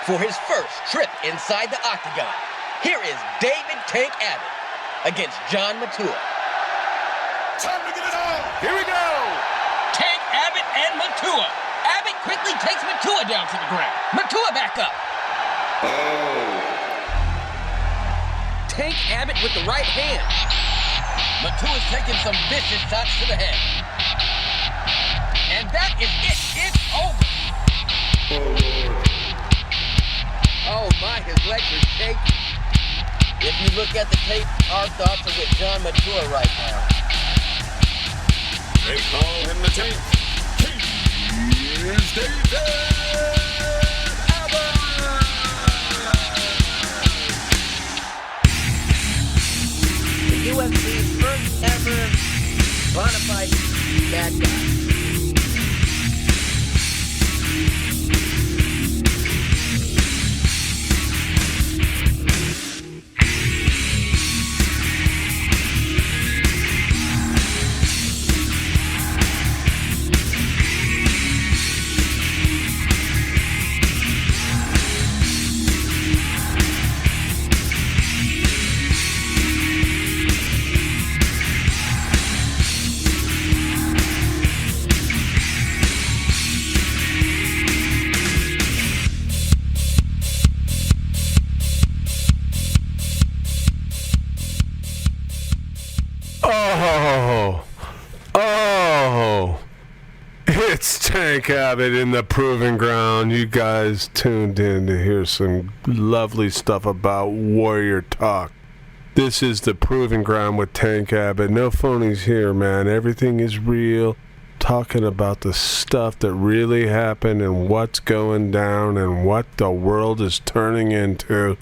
for his first trip inside the octagon. Here is David Tank Abbott against John Matua. Time to get it on! Here we go! Tank Abbott and Matua. Abbott quickly takes Matua down to the ground. Matua back up. Oh. Tank Abbott with the right hand. Matua's taking some vicious shots to the head. And that is it. It's over. Oh my, his legs are shaking. If you look at the tape, our thoughts are with John Matua right now. They call him the Tank. Here's David Abbott! The UFC's first ever bona fide bad guy. It's Tank Abbott in the Proving Ground. You guys tuned in to hear some lovely stuff about Warrior Talk. This is the Proving Ground with Tank Abbott. No phonies here, man. Everything is real. Talking about the stuff that really happened and what's going down and what the world is turning into.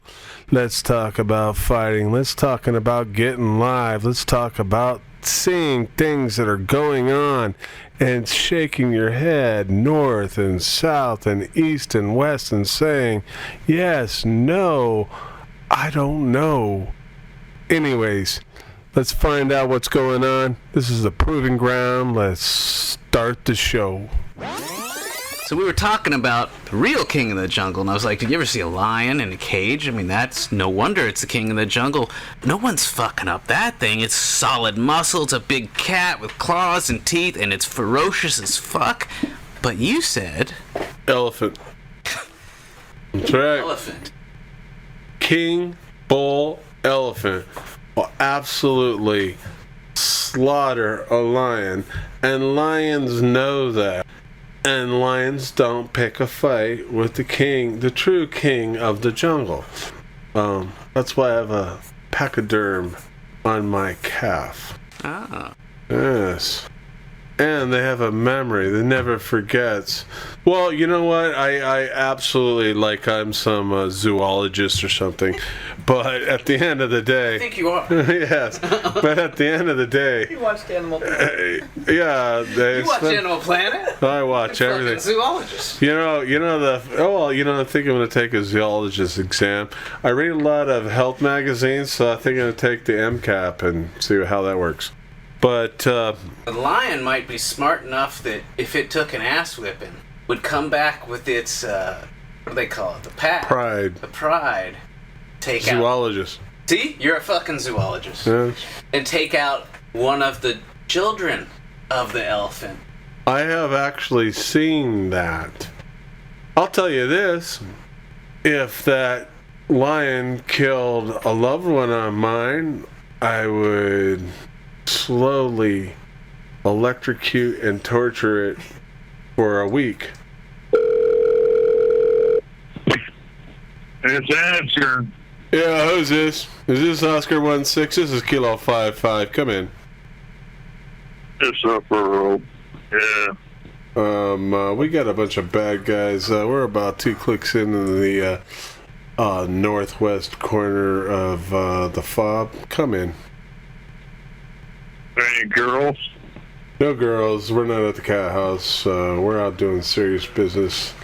Let's talk about fighting. Let's talk about getting live. Let's talk about seeing things that are going on and shaking your head north and south and east and west and saying, yes, no, I don't know. Anyways, let's find out what's going on. This is the Proving Ground. Let's start the show. So we were talking about the real king of the jungle, and I was like, did you ever see a lion in a cage? I mean, that's no wonder it's the king of the jungle. No one's fucking up that thing. It's solid muscle. It's a big cat with claws and teeth, and it's ferocious as fuck. But you said... Elephant. That's right. Elephant. King, bull, elephant will absolutely slaughter a lion, and lions know that. And lions don't pick a fight with the king, the true king of the jungle. That's why I have a pachyderm on my calf. Ah. Yes. And they have a memory that never forgets. Well, you know what? I absolutely, like I'm some zoologist or something. But at the end of the day... I think you are. Yes. But at the end of the day... You watched Animal Planet. Yeah. You watch Animal Planet? I watch You're everything. Zoologist. I think I'm going to take a zoologist exam. I read a lot of health magazines, so I think I'm going to take the MCAP and see how that works. But, The lion might be smart enough that if it took an ass whipping, would come back with its, what do they call it? The pad. Pride. The pride. Take Zoologist. out... See? You're a fucking zoologist. Yes. And take out one of the children of the elephant. I have actually seen that. I'll tell you this. If that lion killed a loved one of mine, I would slowly electrocute and torture it for a week. It's Oscar. Yeah, who's this? Is this Oscar 16? This is Kilo 55. Come in. It's Upper Yeah. We got a bunch of bad guys. We're about 2 clicks into the northwest corner of the fob. Come in. Any girls? No girls. We're not at the cat house. We're out doing serious business.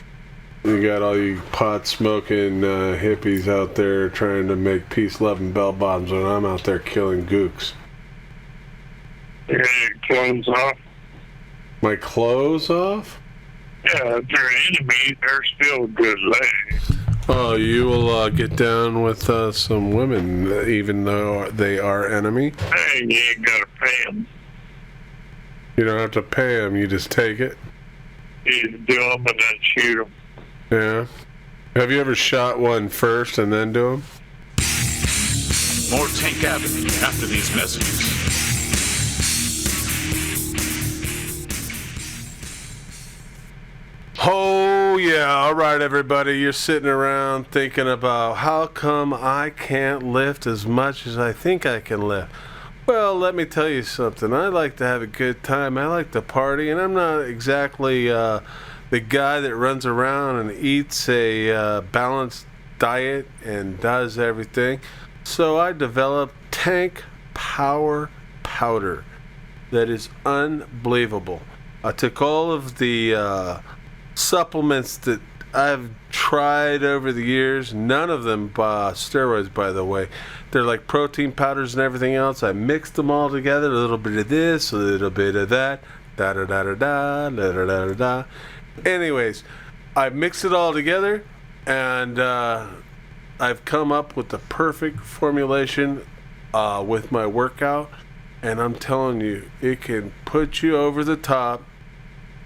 You got all you pot-smoking hippies out there trying to make peace-loving bell-bottoms, and I'm out there killing gooks. You got your clothes off? My clothes off? Yeah, if they're enemies, they're still good ladies. Oh, you will get down with some women, even though they are enemy? Hey, you ain't gotta pay them. You don't have to pay them, you just take it? You do them and then shoot them. Yeah. Have you ever shot one first and then do them? More Tank Abbott after these messages. Oh, yeah. All right, everybody. You're sitting around thinking about how come I can't lift as much as I think I can lift. Well, let me tell you something. I like to have a good time. I like to party, and I'm not exactly the guy that runs around and eats a balanced diet and does everything. So I developed Tank Power Powder that is unbelievable. I took all of the supplements that I've tried over the years, none of them steroids, by the way. They're like protein powders and everything else. I mixed them all together, a little bit of this, a little bit of that, da-da-da-da-da, da-da-da-da-da. Anyways, I mixed it all together, and I've come up with the perfect formulation with my workout, and I'm telling you, it can put you over the top.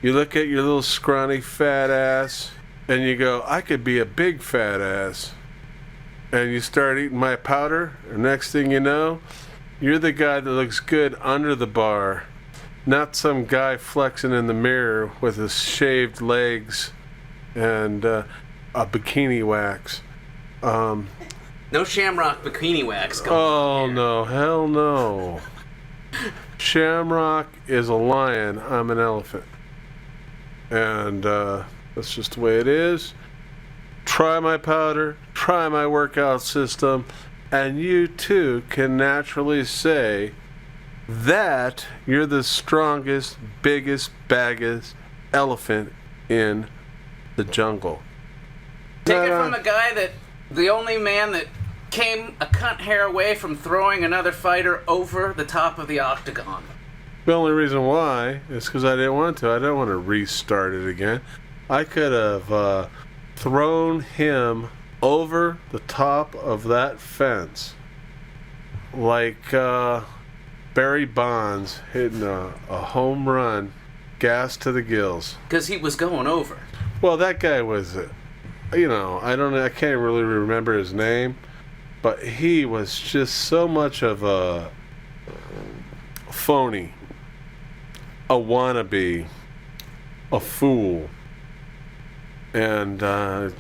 You look at your little scrawny fat ass, and you go, I could be a big fat ass. And you start eating my powder, and next thing you know, you're the guy that looks good under the bar, not some guy flexing in the mirror with his shaved legs and a bikini wax. No Shamrock bikini wax going Oh, on here. no, hell no. Shamrock is a lion, I'm an elephant. And that's just the way it is. Try my powder, try my workout system, and you too can naturally say that you're the strongest, biggest, baggest elephant in the jungle. Take it from a guy that, the only man that came a cunt hair away from throwing another fighter over the top of the octagon. The only reason why is because I didn't want to. I don't want to restart it again. I could have thrown him over the top of that fence like Barry Bonds hitting a home run, gas to the gills. Because he was going over. Well, that guy was, I can't really remember his name, but he was just so much of a phony, a wannabe, a fool. And,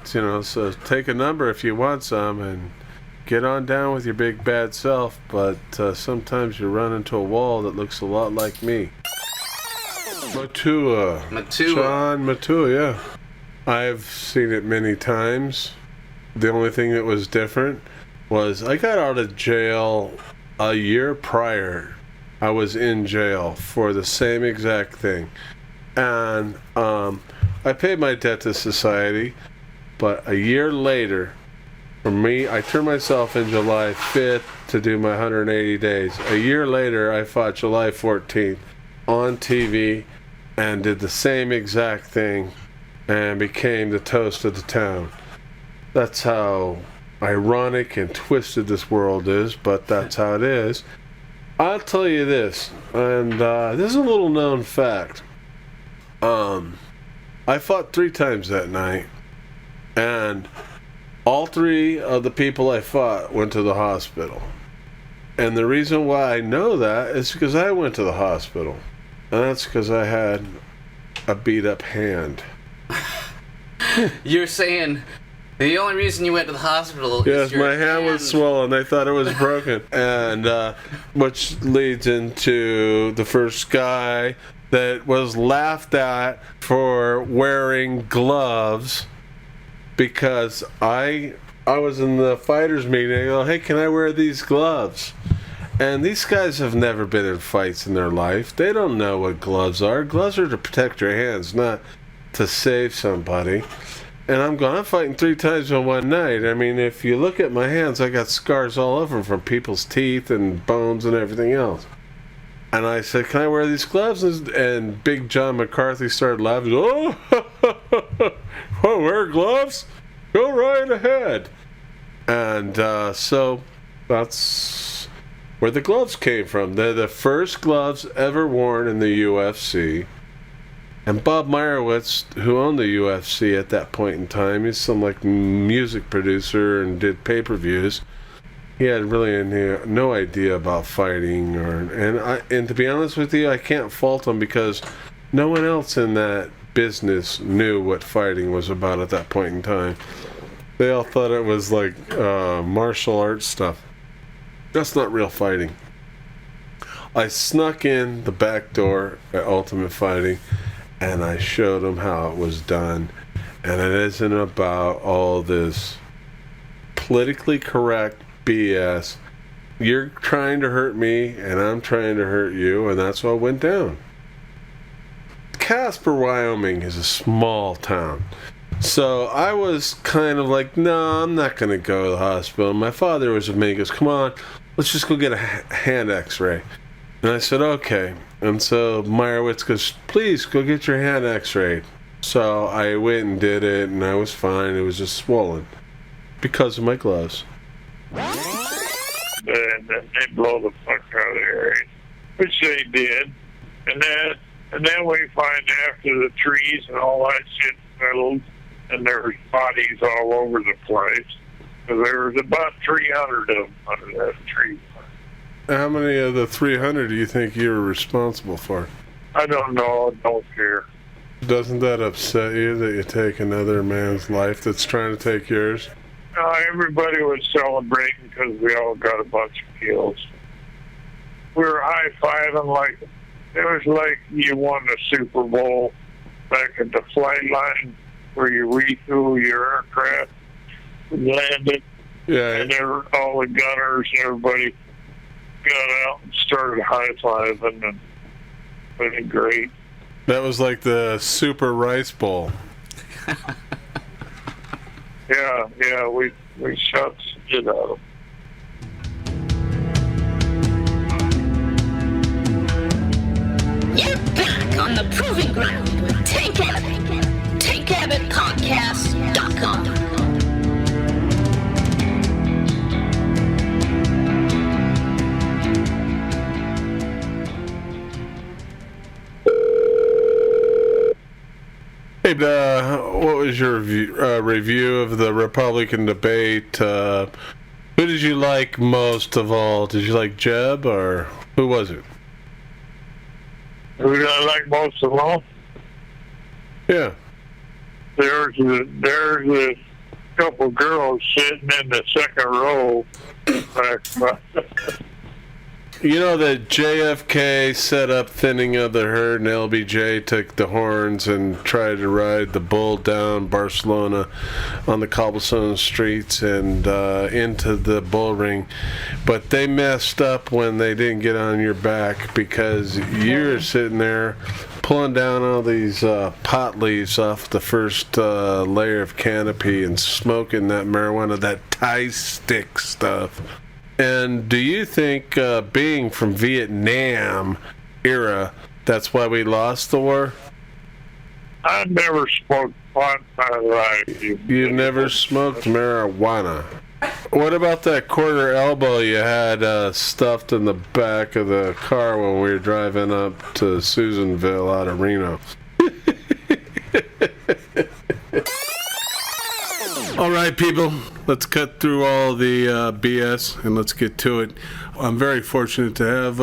so take a number if you want some and get on down with your big bad self, but sometimes you run into a wall that looks a lot like me. Matua. John Matua, yeah. I've seen it many times. The only thing that was different was I got out of jail a year prior. I was in jail for the same exact thing. And I paid my debt to society, but a year later, for me, I turned myself in July 5th to do my 180 days. A year later, I fought July 14th on TV and did the same exact thing and became the toast of the town. That's how ironic and twisted this world is, but that's how it is. I'll tell you this, and this is a little known fact. I fought 3 times that night, and all 3 of the people I fought went to the hospital. And the reason why I know that is because I went to the hospital. And that's because I had a beat up hand. You're saying the only reason you went to the hospital is your my hand was swollen. They thought it was broken. And which leads into the first guy that was laughed at for wearing gloves because I was in the fighters meeting. I go, hey, can I wear these gloves? And these guys have never been in fights in their life. They don't know what gloves are. Gloves are to protect your hands, not to save somebody. And I'm fighting 3 times in one night. I mean, if you look at my hands, I got scars all over them from people's teeth and bones and everything else. And I said, can I wear these gloves? And Big John McCarthy started laughing. Oh, wear gloves? Go right ahead. And so that's where the gloves came from. They're the first gloves ever worn in the UFC. And Bob Meyerowitz, who owned the UFC at that point in time, he's some like music producer and did pay-per-views. He had really no idea about fighting, and to be honest with you, I can't fault him because no one else in that business knew what fighting was about at that point in time. They all thought it was like martial arts stuff. That's not real fighting. I snuck in the back door at Ultimate Fighting, and I showed them how it was done. And it isn't about all this politically correct BS. You're trying to hurt me, and I'm trying to hurt you, and that's what went down. Casper, Wyoming is a small town. So I was kind of like, no, I'm not going to go to the hospital. My father was with me. He goes, come on, let's just go get a hand x-ray. And I said, okay. And so Meyerowitz goes, please go get your hand x-rayed. So I went and did it, and I was fine. It was just swollen because of my gloves. And then they blow the fuck out of the area, which they did. And then we find after the trees and all that shit settled, and there was bodies all over the place. So there was about 300 of them under that tree. How many of the 300 do you think you were responsible for? I don't know. I don't care. Doesn't that upset you that you take another man's life that's trying to take yours? Everybody was celebrating because we all got a bunch of kills. We were high-fiving like it was like you won the Super Bowl back at the flight line where you reflew your aircraft and landed. Yeah. And all the gunners and everybody got out and started high-fiving, and it was great. That was like the Super Rice Bowl. Yeah, we shot the shit out of them. You're back on the Proving Ground with Tank Abbott. TankAbbottPodcast.com. Hey, what was your review of the Republican debate? Who did you like most of all? Did you like Jeb, or who was it? Who did I like most of all? Yeah. There's a couple girls sitting in the second row. You know that JFK set up thinning of the herd, and LBJ took the horns and tried to ride the bull down Barcelona on the cobblestone streets and into the bull ring. But they messed up when they didn't get on your back, because you're sitting there pulling down all these pot leaves off the first layer of canopy and smoking that marijuana, that Thai stick stuff. And do you think, being from Vietnam era, that's why we lost the war? I never smoked pot in my life. You've never smoked marijuana. What about that quarter elbow you had stuffed in the back of the car when we were driving up to Susanville out of Reno? All right, people, let's cut through all the BS and let's get to it. I'm very fortunate to have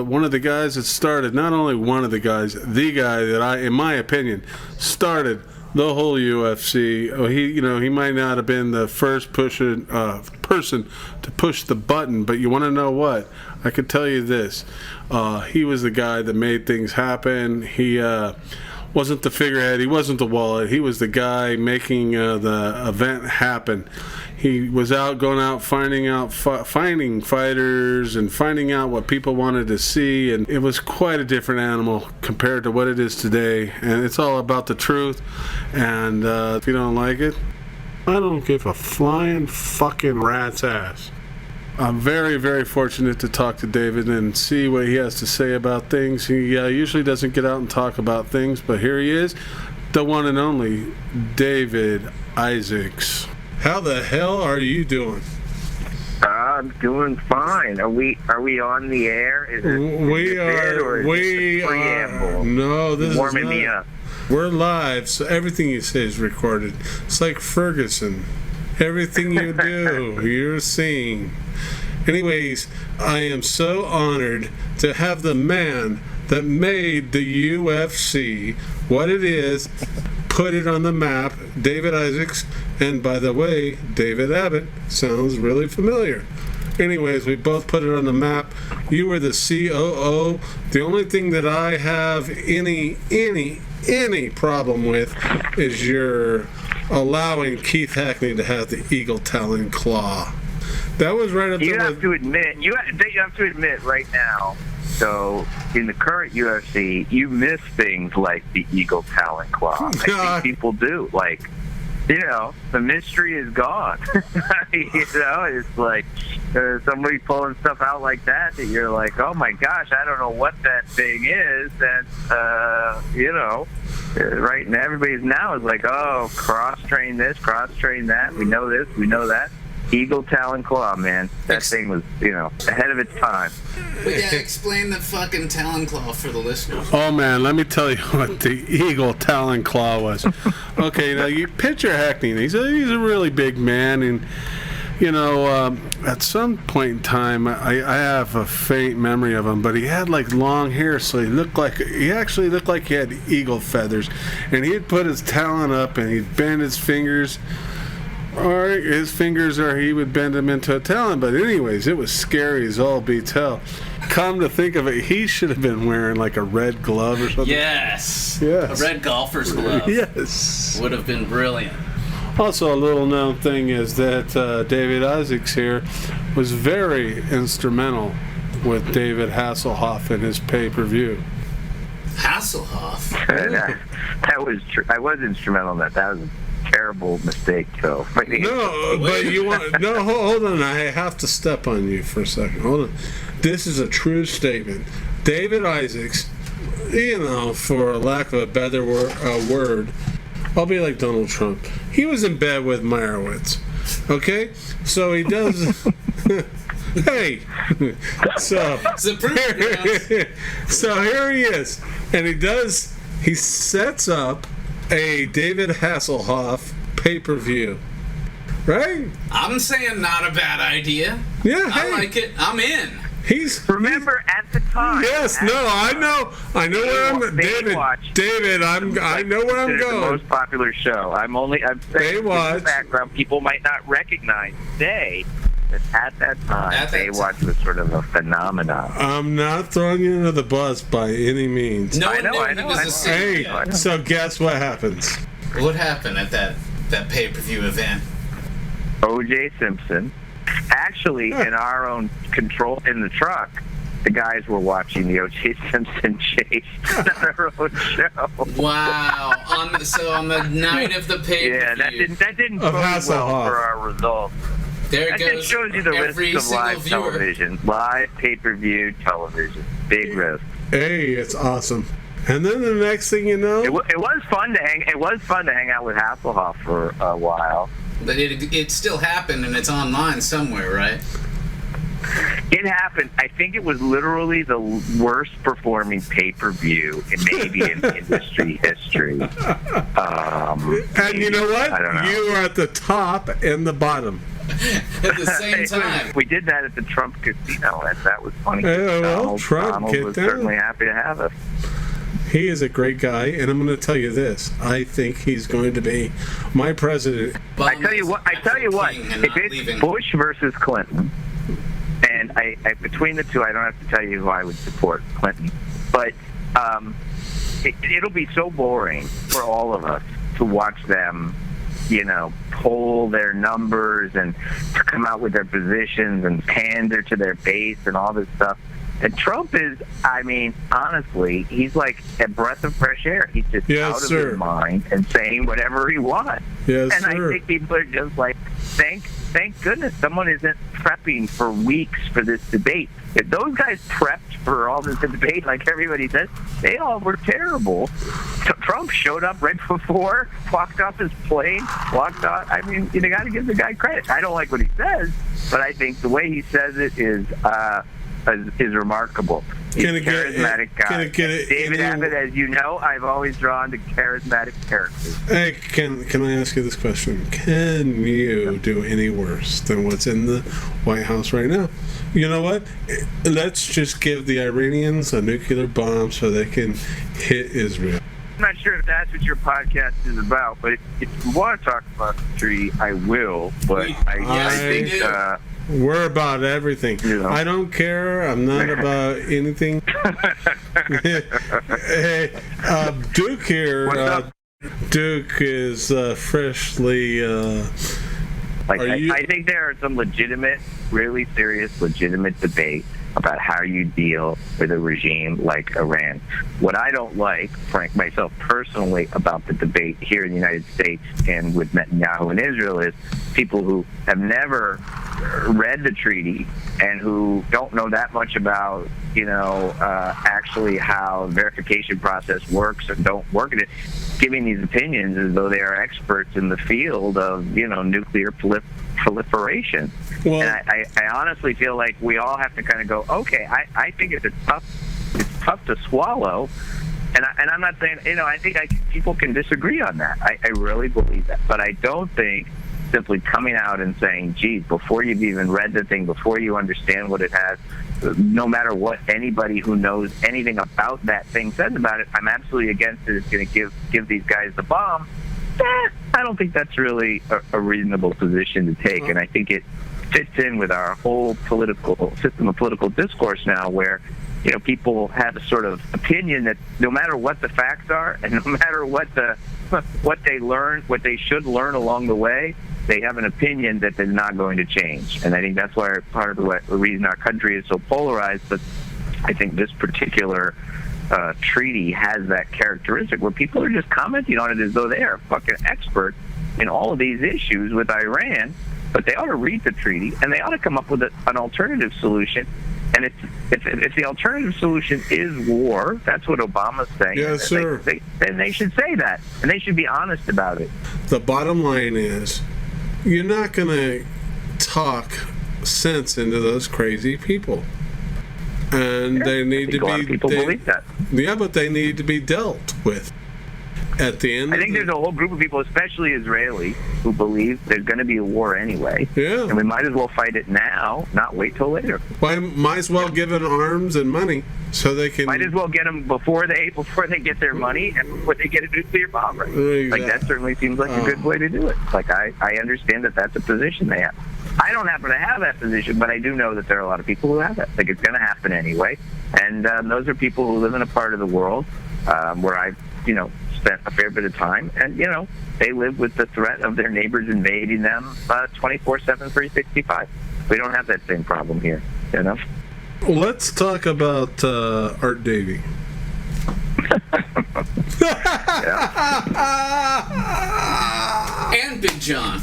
one of the guys that started, not only one of the guys, the guy that in my opinion, started the whole UFC. He might not have been the first person to push the button, but you want to know what? I can tell you this. He was the guy that made things happen. He wasn't the figurehead, he wasn't the wallet, he was the guy making the event happen. He was going out finding fighters and finding out what people wanted to see, and it was quite a different animal compared to what it is today. And it's all about the truth, and if you don't like it, I don't give a flying fucking rat's ass. I'm very, very fortunate to talk to David and see what he has to say about things. He usually doesn't get out and talk about things, but here he is, the one and only David Isaacs. how the hell are you doing? I'm doing fine. Are we on the air? Is it We are. No, this warming is not. me up. We're live, so everything you say is recorded. It's like Ferguson. Everything you do, you're seeing. Anyways, I am so honored to have the man that made the UFC what it is, put it on the map, David Isaacs, and by the way, David Abbott sounds really familiar. Anyways, we both put it on the map. You were the COO. The only thing that I have any problem with is your allowing Keith Hackney to have the Eagle Talon Claw. That was right up there. You have to admit right now. So in the current UFC, you miss things like the Eagle Talon Claw. I think people do. Like, the mystery is gone. It's like somebody pulling stuff out like that you're like, oh my gosh, I don't know what that thing is. And right now everybody's now is like, oh, cross-train this, cross-train that. We know this, we know that. Eagle Talon Claw, man. That thing was, ahead of its time. We gotta explain the fucking Talon Claw for the listeners. Oh, man, let me tell you what the Eagle Talon Claw was. Okay, now you picture Hackney. He's a really big man, and, at some point in time, I have a faint memory of him, but he had, like, long hair, so he actually looked like he had eagle feathers, and he'd put his talon up, and he'd bend his fingers, or he would bend them into a talon. But anyways, it was scary as all be tell. Come to think of it, he should have been wearing like a red glove or something. Yes. A red golfer's glove. Yes. Would have been brilliant. Also, a little known thing is that David Isaacs here was very instrumental with David Hasselhoff in his pay-per-view. Hasselhoff? That was true. I was instrumental in that. That was a terrible mistake, though. No, but hold on. I have to step on you for a second. Hold on. This is a true statement. David Isaacs, for lack of a better word, I'll be like Donald Trump. He was in bed with Meyerowitz. Okay? So he does... Hey! So here he is. And he sets up a David Hasselhoff pay-per-view. Right? I'm saying not a bad idea. Yeah, I like it. I'm in. Remember at the time. Yes, I know where I'm David. I know where I'm going. The most popular show. I'm saying in the background, people might not recognize today. But at that time, Baywatch was sort of a phenomenon. I'm not throwing you under the bus by any means. I know. Hey, so guess what happens? What happened at that pay-per-view event? O.J. Simpson. Actually, in our own control in the truck, the guys were watching the O.J. Simpson chase on our own show. Wow! On the night of the pay-per-view. Yeah, that didn't bode well for our results. There it goes. That shows you the risks of live television. Live pay-per-view television. Big risk. Hey, it's awesome. And then the next thing you know, it was fun to hang out with Hasselhoff for a while. But it still happened, and it's online somewhere, right? It happened. I think it was literally the worst performing pay-per-view maybe in industry history. And you know what? I don't know. You were at the top and the bottom. At the same time. We did that at the Trump Casino, and that was funny. Donald was certainly happy to have us. He is a great guy, and I'm going to tell you this. I think he's going to be my president. I tell you what. If it's Bush versus Clinton, and I between the two, I don't have to tell you who I would support, Clinton. But it'll be so boring for all of us to watch them, poll their numbers and to come out with their positions and pander to their base and all this stuff. And Trump is, honestly, he's like a breath of fresh air. He's just out of his mind and saying whatever he wants. Yes, and I think people are just like, thank goodness someone isn't prepping for weeks for this debate. If those guys prepped for all this debate, like everybody says, they all were terrible Trump showed up right before, walked off his plane, walked off. I mean, you got to give the guy credit. I don't like what he says, but I think the way he says it is remarkable. He's a charismatic guy. David Abbott, as you know, I've always drawn to charismatic characters. Hey, can I ask you this question? Can you do any worse than what's in the White House right now? You know what? Let's just give the Iranians a nuclear bomb so they can hit Israel. I'm not sure if that's what your podcast is about, but if you want to talk about the treaty, I will. But I think we're about everything. You know. I don't care. I'm not about anything. Hey, Duke here. Duke is freshly. I think there are some really serious debate about how you deal with a regime like Iran. What I don't like, Frank, myself personally, about the debate here in the United States and with Netanyahu in Israel is people who have never read the treaty and who don't know that much about, actually how the verification process works or don't work in it, giving these opinions as though they are experts in the field of, nuclear proliferation. Well, and I honestly feel like we all have to kind of go, okay, I think it's tough to swallow. And I'm not saying, I think people can disagree on that. I really believe that. But I don't think simply coming out and saying, geez, before you've even read the thing, before you understand what it has, no matter what anybody who knows anything about that thing says about it, I'm absolutely against it. It's going to give these guys the bomb. I don't think that's really a reasonable position to take. And I think it fits in with our whole political system of political discourse now where, people have a sort of opinion that no matter what the facts are and no matter what they should learn along the way, they have an opinion that they're not going to change. And I think that's why part of the reason our country is so polarized. But I think this particular treaty has that characteristic where people are just commenting on it as though they are fucking experts in all of these issues with Iran. But they ought to read the treaty and they ought to come up with an alternative solution. And if the alternative solution is war, that's what Obama's saying. Yes, sir. Then they should say that, and they should be honest about it. The bottom line is, you're not going to talk sense into those crazy people. And they need to be... people believe that. Yeah, but they need to be dealt with. At the end, I think there's a whole group of people, especially Israelis, who believe there's going to be a war anyway. Yeah. And we might as well fight it now, not wait till later. Well, might as well give them arms and money so they can... Might as well get them before they get their money and before they get a nuclear bomb. Right? Exactly. Like, that certainly seems like a good way to do it. Like, I understand that that's a position they have. I don't happen to have that position, but I do know that there are a lot of people who have that. Like, it's going to happen anyway. And those are people who live in a part of the world where I've, spent a fair bit of time, and they live with the threat of their neighbors invading them 24/7, 365. We don't have that same problem here. Let's talk about Art Davie. And Big John.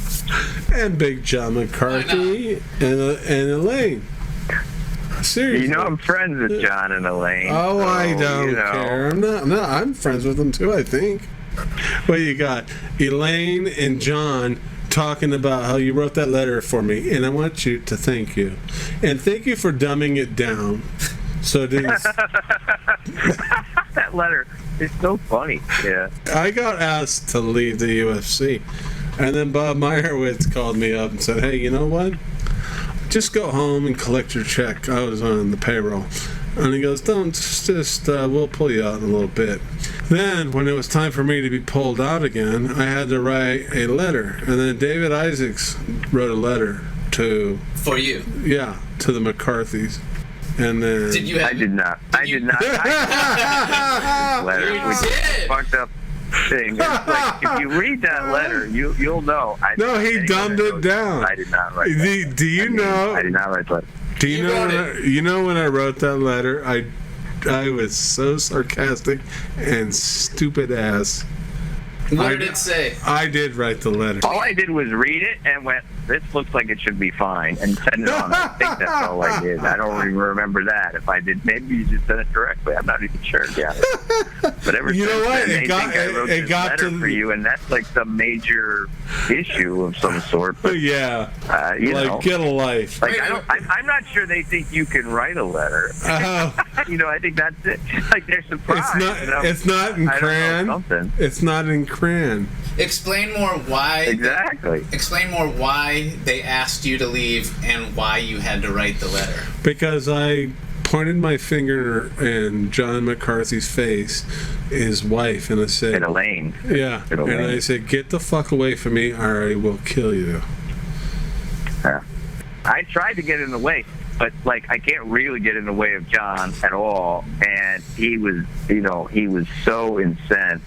And Big John McCarthy and Elaine. Seriously. I'm friends with John and Elaine. Oh, so, I don't care. I'm friends with them too, I think. Well, you got Elaine and John talking about how you wrote that letter for me, and I want you to thank you. And thank you for dumbing it down. So it is. That letter is so funny. Yeah. I got asked to leave the UFC, and then Bob Meyerowitz called me up and said, hey, you know what? Just go home and collect your check. I was on the payroll. And he goes, we'll pull you out in a little bit. Then, when it was time for me to be pulled out again, I had to write a letter. And then David Isaacs wrote a letter to... For you? Yeah, to the McCarthys. And then... Did you have... I did not. Letter, which is fucked up thing. Like, if you read that letter, you'll know. No, he dumbed it down. I did not write that. Do you know? I did not write that. Do you know when I wrote that letter, I was so sarcastic and stupid ass. What did it say? I did write the letter. All I did was read it and went, this looks like it should be fine, and send it on. I think that's all I did. I don't even remember that. If I did, maybe you just said it directly. I'm not even sure. Yeah. But ever You know since what? then, It got- I wrote it this got letter to- for you, and that's like some major issue of some sort. But, Yeah. you Like, know, get a life. like I'm not sure they think you can write a letter. You know, I think that's it. Like they're surprised. It's not in I don't know, crayon. something. It's not in crayon. Explain more why. Exactly. Explain more why they asked you to leave and why you had to write the letter. Because I pointed my finger in John McCarthy's face, his wife, and I said, And Elaine. yeah. And And I said, get the fuck away from me or I will kill you. I tried to get in the way, but like I can't really get in the way of John at all. And he was, you know, he was so incensed.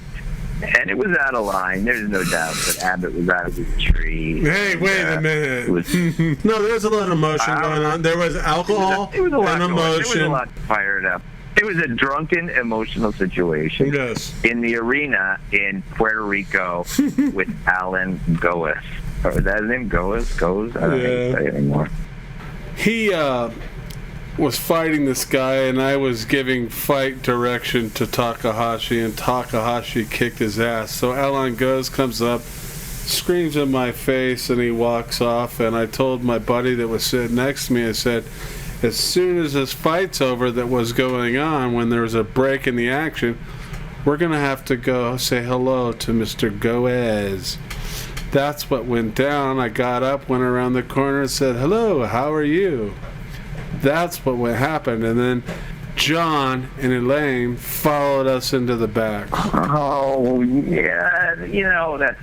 And it was out of line. There's no doubt that Abbott was out of his tree. Hey, And, wait a minute. it was- No, there's a lot of emotion going on. There was alcohol It was a lot and going on. There emotion. was a lot fired up. It was a drunken, emotional situation Yes. in the arena in Puerto Rico with Alan Goes. Or is that his name? Goes? I don't know how to say it anymore. He was fighting this guy, and I was giving fight direction to Takahashi, and Takahashi kicked his ass. So Alan Goes comes up, screams in my face, and he walks off. And I told my buddy that was sitting next to me, I said, as soon as this fight's over that was going on, when there was a break in the action, we're going to have to go say hello to Mr. Goes. That's what went down. I got up, went around the corner, and said, hello, how are you? That's what happened. And then John and Elaine followed us into the back. Oh yeah, you know that's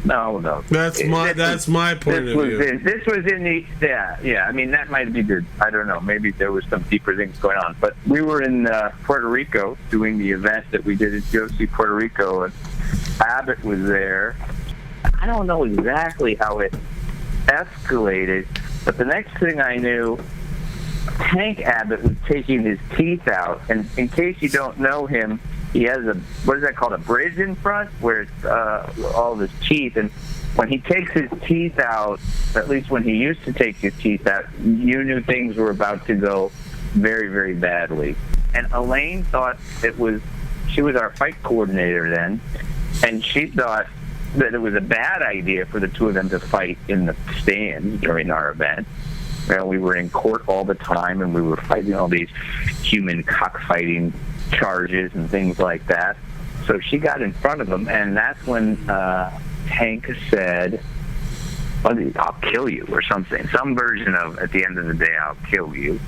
no. That's my point of view. This was in the yeah. I mean that might be good. I don't know. Maybe there was some deeper things going on. But we were in Puerto Rico doing the event that we did at UFC Puerto Rico, and Abbott was there. I don't know exactly how it escalated, but the next thing I knew, Hank Abbott was taking his teeth out, and in case you don't know him, he has what is that called, a bridge in front, where it's all of his teeth, and when he takes his teeth out, at least when he used to take his teeth out, you knew things were about to go very, very badly. And Elaine thought she was our fight coordinator then, and she thought that it was a bad idea for the two of them to fight in the stands during our event. Well, we were in court all the time, and we were fighting all these human cockfighting charges and things like that. So she got in front of him, and that's when Hank said, I'll kill you, or something. Some version of, at the end of the day, I'll kill you.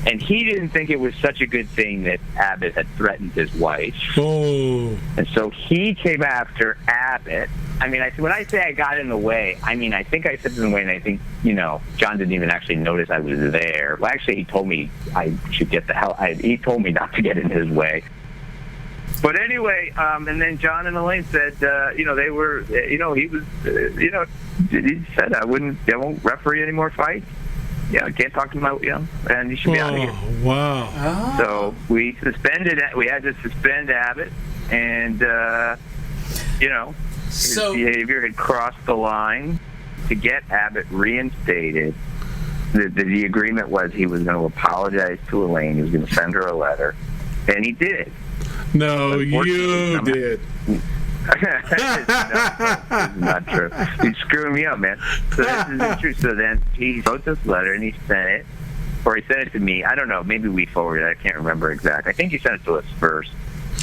And he didn't think it was such a good thing that Abbott had threatened his wife. Oh. And so he came after Abbott. I mean, when I say I got in the way, I mean, I think I said in the way, and I think, you know, John didn't even actually notice I was there. Well, actually, he told me I should get the hell... he told me not to get in his way. But anyway, and then John and Elaine said, you know, they were, you know, he was, you know, he said, I won't referee any more fights. Yeah, I can't talk to my, you know, and you should be out of here. Wow. Oh. So we had to suspend Abbott, and, you know, his behavior had crossed the line. To get Abbott reinstated, the agreement was he was going to apologize to Elaine. He was going to send her a letter, and he did. No, you did. No, this is not true. You're screwing me up, man. So this isn't true. So then he wrote this letter and he sent it, or he sent it to me. I don't know. Maybe we forwarded it. I can't remember exactly. I think he sent it to us first.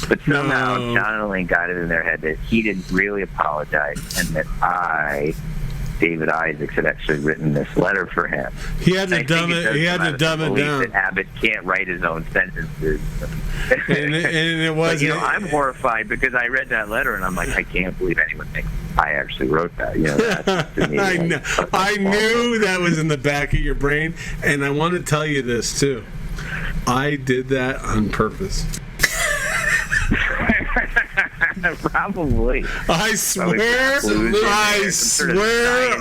But somehow John and Elaine got it in their head that he didn't really apologize, and that David Isaacs, had actually written this letter for him. He had to dumb it. He had to dumb it down. That Abbott can't write his own sentences. And it was. But, you know, I'm horrified because I read that letter and I'm like, I can't believe anyone thinks I actually wrote that. You know, that to me, I knew that was in the back of your brain, and I want to tell you this too. I did that on purpose. Probably. I swear. I swear.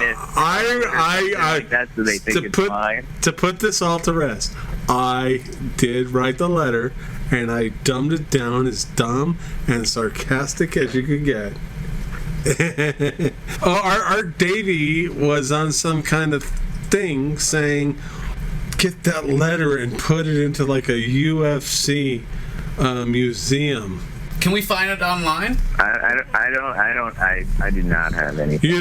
That's what they think it's fine. To put this all to rest, I did write the letter, and I dumbed it down as dumb and sarcastic as you could get. Our Davey was on some kind of thing saying, get that letter and put it into like a UFC museum. Can we find it online? I do not have anything. You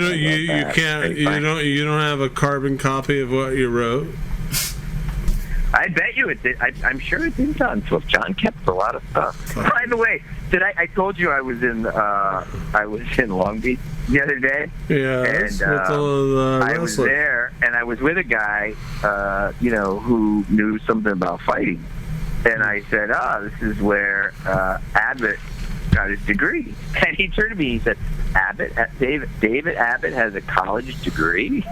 don't have a carbon copy of what you wrote? I bet you it did. I'm sure it did on Swift. John kept a lot of stuff. By the way, I told you I was in Long Beach the other day. Yeah, and I was wrestling. there, and I was with a guy, who knew something about fighting. And I said, this is where Abbott got his degree. And he turned to me and he said, David Abbott has a college degree?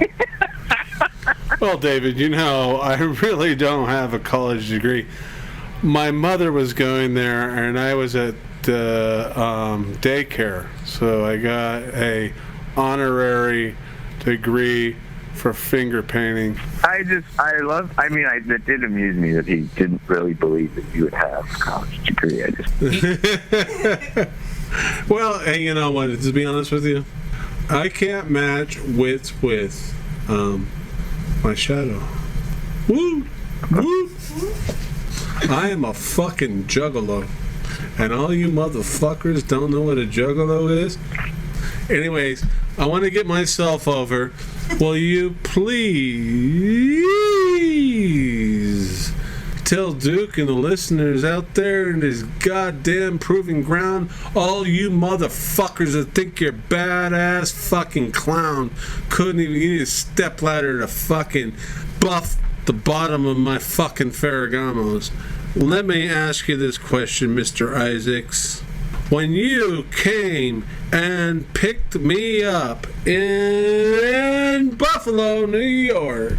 Well, David, I really don't have a college degree. My mother was going there, and I was at the daycare. So I got a honorary degree for finger painting. It did amuse me that he didn't really believe that you would have a college degree. Well, hey, you know what? To be honest with you, I can't match wits with my shadow. Woo! Woo! I am a fucking juggalo. And all you motherfuckers don't know what a juggalo is? Anyways, I want to get myself over. Will you please tell Duke and the listeners out there in this goddamn proving ground, all you motherfuckers that think you're badass fucking clown couldn't even get a stepladder to fucking buff the bottom of my fucking Ferragamos. Let me ask you this question, Mr. Isaacs. When you came and picked me up in Buffalo, New York,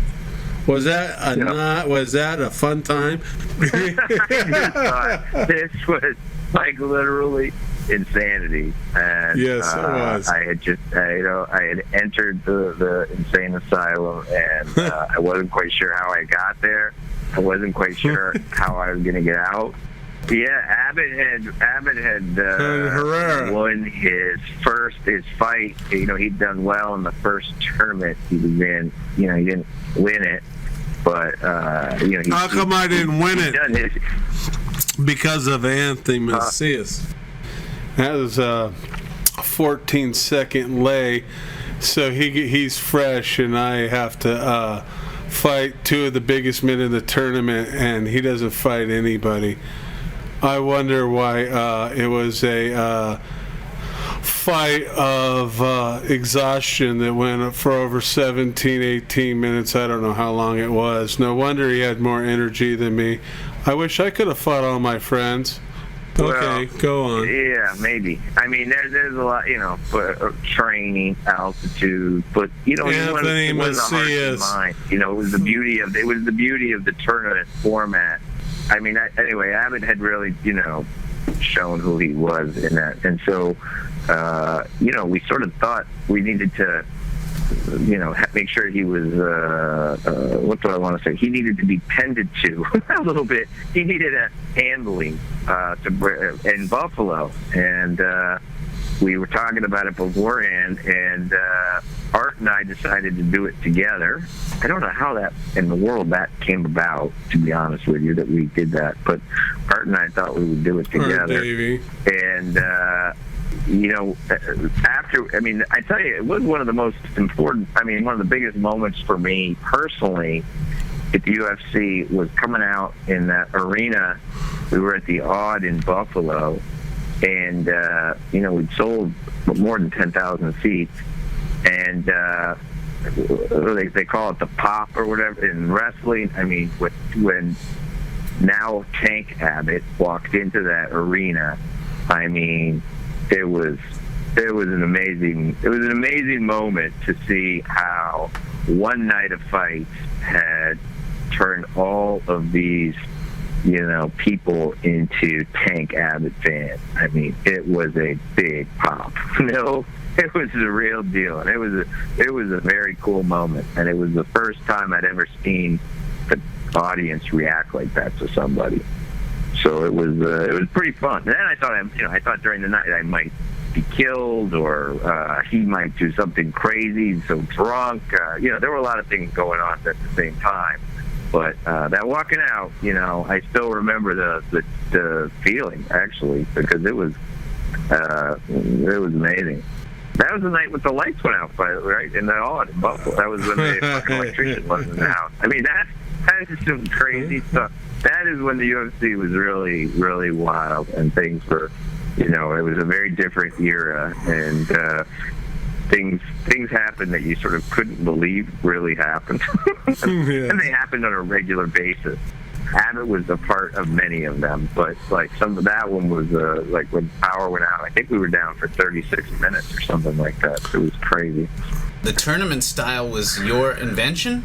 was that a fun time? This was like literally insanity. And yes, it was. I had entered the insane asylum, and I wasn't quite sure how I got there. I wasn't quite sure how I was going to get out. Yeah, Abbott had won his fight. He'd done well in the first tournament he was in. He didn't win it, but how come I didn't win it? Because of Anthony Macias. That was a 14-second lay, so he's fresh, and I have to fight two of the biggest men in the tournament, and he doesn't fight anybody. I wonder why it was a fight of exhaustion that went up for over 17, 18 minutes. I don't know how long it was. No wonder he had more energy than me. I wish I could have fought all my friends. Okay, go on. Yeah, maybe. I mean, there's a lot, training, altitude, but Anthony Macias. It was the beauty of the tournament format. I mean, anyway, Abbott had really, shown who he was in that, and so, we sort of thought we needed to, make sure he was, what do I want to say? He needed to be pended to a little bit. He needed a handling in Buffalo, and we were talking about it beforehand, and Art and I decided to do it together. I don't know how that in the world that came about, to be honest with you, that we did that, but Art and I thought we would do it together. And I tell you, it was one of the most important, one of the biggest moments for me personally at the UFC was coming out in that arena. We were at the Odd in Buffalo, and, we'd sold more than 10,000 seats, and they call it the pop or whatever in wrestling. I mean, when now Tank Abbott walked into that arena, I mean, it was an amazing moment to see how one night of fights had turned all of these people into Tank Abbott fans. I mean, it was a big pop. It was the real deal, and it was a very cool moment, and it was the first time I'd ever seen the audience react like that to somebody. So it was pretty fun. And then I thought during the night I might be killed, or he might do something crazy. So drunk, there were a lot of things going on at the same time. But that walking out, I still remember the feeling, actually, because it was amazing. That was the night when the lights went out, right? In Buffalo. That was when the fucking electrician wasn't out. I mean, that is some crazy stuff. That is when the UFC was really, really wild, and things were, it was a very different era, and things happened that you sort of couldn't believe really happened. And they happened on a regular basis. Abbott was a part of many of them, but like that one was like when power went out, I think we were down for 36 minutes or something like that. It was crazy. The tournament style was your invention?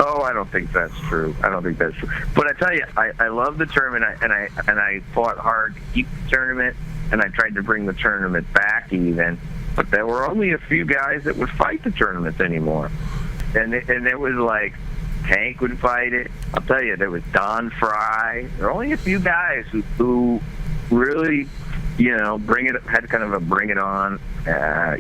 Oh, I don't think that's true. But I tell you, I love the tournament, and I fought hard to keep the tournament, and I tried to bring the tournament back even. But there were only a few guys that would fight the tournaments anymore, and it was like Tank would fight it. I'll tell you, there was Don Fry. There were only a few guys who really, had kind of a bring it on. I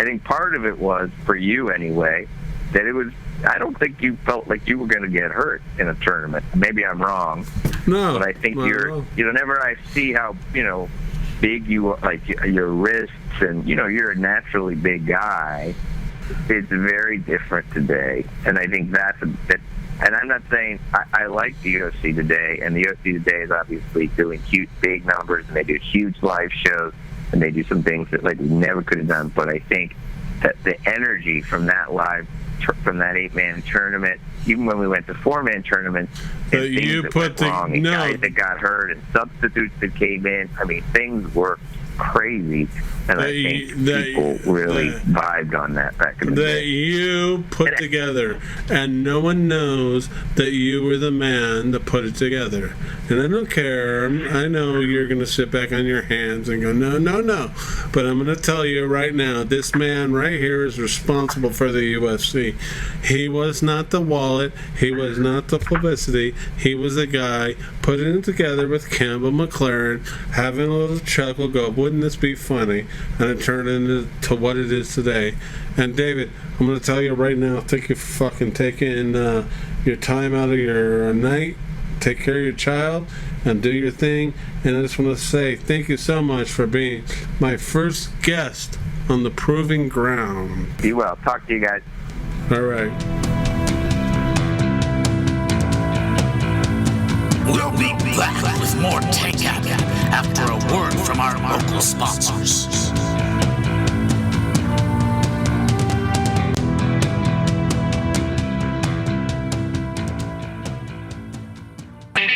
think part of it was, for you anyway, that it was, I don't think you felt like you were going to get hurt in a tournament. Maybe I'm wrong. No. But I think whenever I see how, big you are, like your wrists, and, you're a naturally big guy, it's very different today. And I think and I'm not saying I like the UFC today, and the UFC today is obviously doing huge, big numbers, and they do huge live shows, and they do some things that like we never could have done. But I think that the energy from that 8-man tournament, even when we went to 4-man tournaments, and things that went wrong, and guys that got hurt, and substitutes that came in, I mean, things were crazy, and I think people really vibed on that back in the day. That you put together, and no one knows that you were the man that put it together. And I don't care. I know you're going to sit back on your hands and go, no. But I'm going to tell you right now, this man right here is responsible for the UFC. He was not the wallet. He was not the publicity. He was the guy putting it together with Campbell McLaren, having a little chuckle, go, wouldn't this be funny? And it turned into what it is today. And David, I'm going to tell you right now, thank you for fucking taking your time out of your night. Take care of your child and do your thing. And I just want to say thank you so much for being my first guest on the Proving Ground. Be well. Talk to you guys. All right. We'll be back with more Tank Abbott after a word from our local sponsors.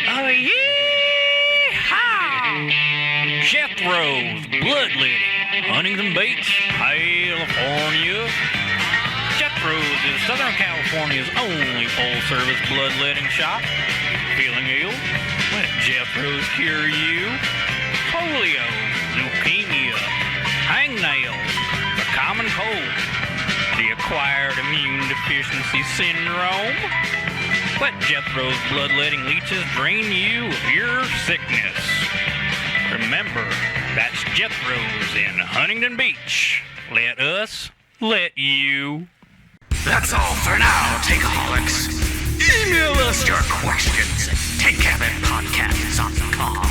Oh, yeah! Jethro's Bloodletting, Huntington Beach, California. Jethro's is Southern California's only full-service bloodletting shop. Feeling ill? Let Jethro's cure you. Polio, leukemia, hangnails, the common cold, the acquired immune deficiency syndrome. Let Jethro's bloodletting leeches drain you of your sickness. Remember, that's Jethro's in Huntington Beach. Let us let you. That's all for now, Takeaholics. Email us your questions at takehabitpodcasts.com.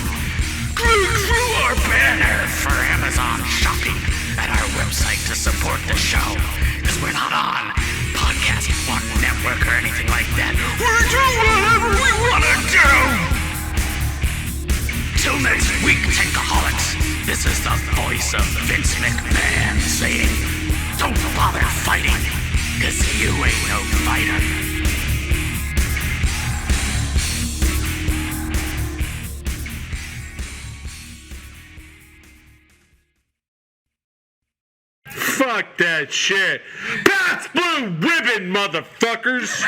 Click through our banner for Amazon shopping at our website to support the show, because we're not on Podcast One Network or anything like that. We do whatever we want to do! Till next week, Takeaholics, this is the voice of Vince McMahon saying, don't bother fighting, because you ain't no fighter. Fuck that shit. That's blue ribbon, motherfuckers.